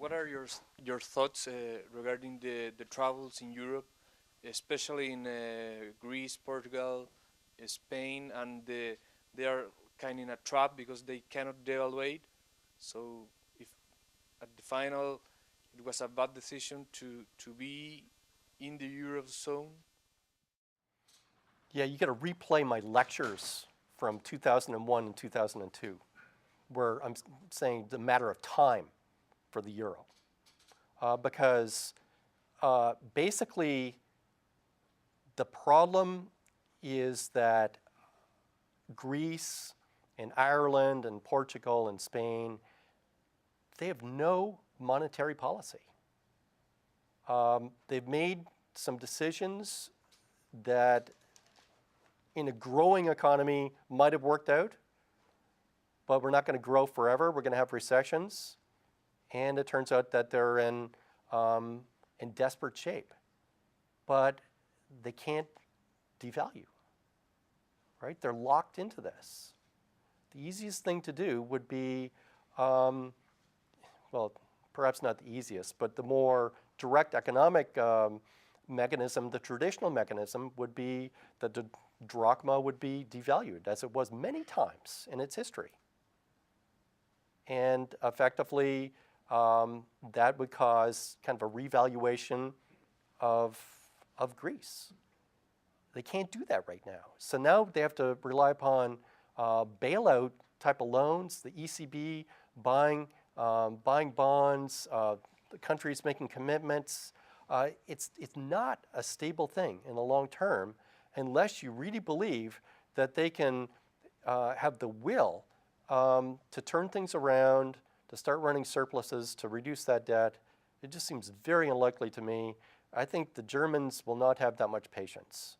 what are your thoughts regarding the travels in Europe, especially in Greece, Portugal, Spain, and they are kind of in a trap because they cannot devaluate. So if at the final it was a bad decision to be in the Eurozone. Yeah, you got to replay my lectures from 2001 and 2002, where I'm saying the matter of time for the euro. Because basically, the problem is that Greece and Ireland and Portugal and Spain, they have no monetary policy. They've made some decisions that in a growing economy might have worked out, but we're not going to grow forever. We're going to have recessions. And it turns out that they're in desperate shape. But they can't devalue, right? They're locked into this. The easiest thing to do would be, well, perhaps not the easiest, but the more direct economic mechanism, the traditional mechanism would be that the drachma would be devalued, as it was many times in its history. And effectively, that would cause kind of a revaluation of Greece. They can't do that right now. So now they have to rely upon bailout type of loans, the ECB buying bonds, the countries making commitments. It's not a stable thing in the long term unless you really believe that they can have the will to turn things around, to start running surpluses, to reduce that debt. It just seems very unlikely to me. I think the Germans will not have that much patience.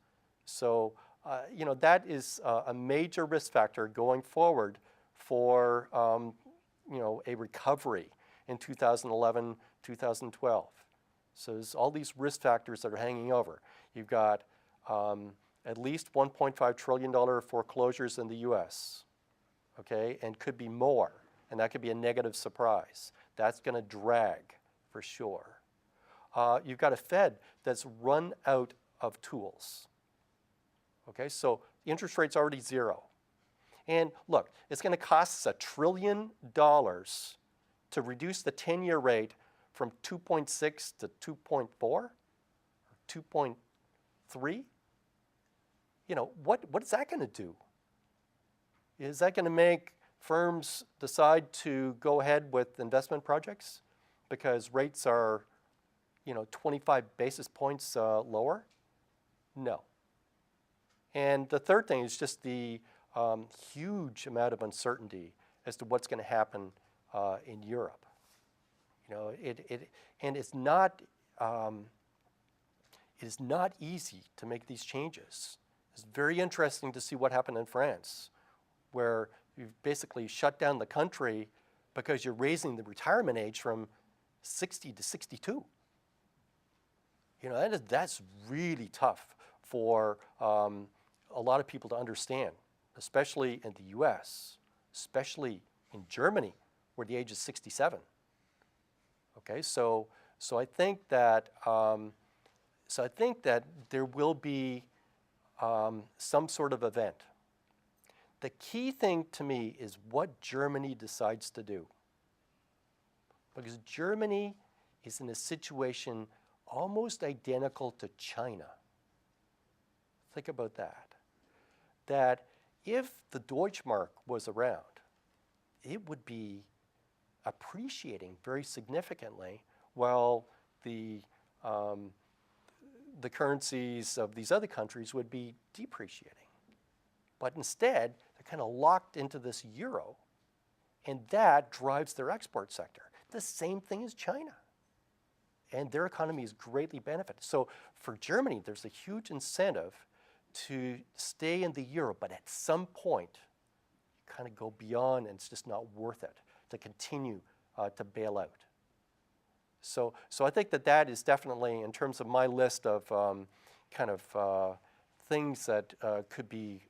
So, that is a major risk factor going forward for, a recovery in 2011, 2012. So there's all these risk factors that are hanging over. You've got at least $1.5 trillion foreclosures in the US, okay, and could be more, and that could be a negative surprise. That's going to drag for sure. You've got a Fed that's run out of tools. Okay, so the interest rate's already zero. And look, it's going to cost us $1 trillion to reduce the 10-year rate from 2.6 to 2.4 or 2.3. What is that going to do? Is that going to make firms decide to go ahead with investment projects because rates are, 25 basis points lower? No. And the third thing is just the huge amount of uncertainty as to what's going to happen in Europe. And it's not it is not easy to make these changes. It's very interesting to see what happened in France, where you've basically shut down the country because you're raising the retirement age from 60 to 62. That's really tough for a lot of people to understand, especially in the US, especially in Germany, where the age is 67. Okay, so I think that there will be some sort of event. The key thing to me is what Germany decides to do, because Germany is in a situation almost identical to China. Think about that. That if the Deutschmark was around, it would be appreciating very significantly, while the currencies of these other countries would be depreciating. But instead, they're kind of locked into this euro, and that drives their export sector. The same thing as China. And their economy is greatly benefited. So for Germany, there's a huge incentive to stay in the euro, but at some point, you kind of go beyond, and it's just not worth it to continue to bail out. So I think that is definitely, in terms of my list of things that could be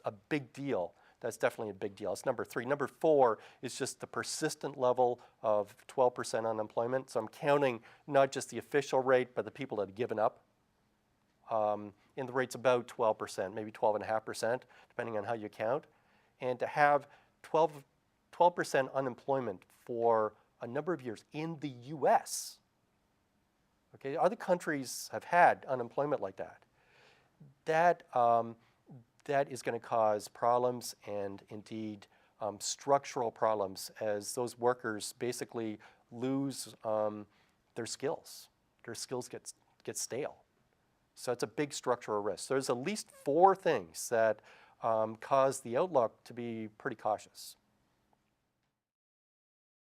a big deal, that's definitely a big deal. It's number 3. Number 4 is just the persistent level of 12% unemployment. So I'm counting not just the official rate, but the people that have given up. And the rate's about 12%, maybe 12.5%, depending on how you count. And to have 12% unemployment for a number of years in the US, okay, other countries have had unemployment like that. That is going to cause problems, and indeed structural problems, as those workers basically lose their skills. Their skills get stale. So it's a big structural risk. So there's at least 4 things that cause the outlook to be pretty cautious.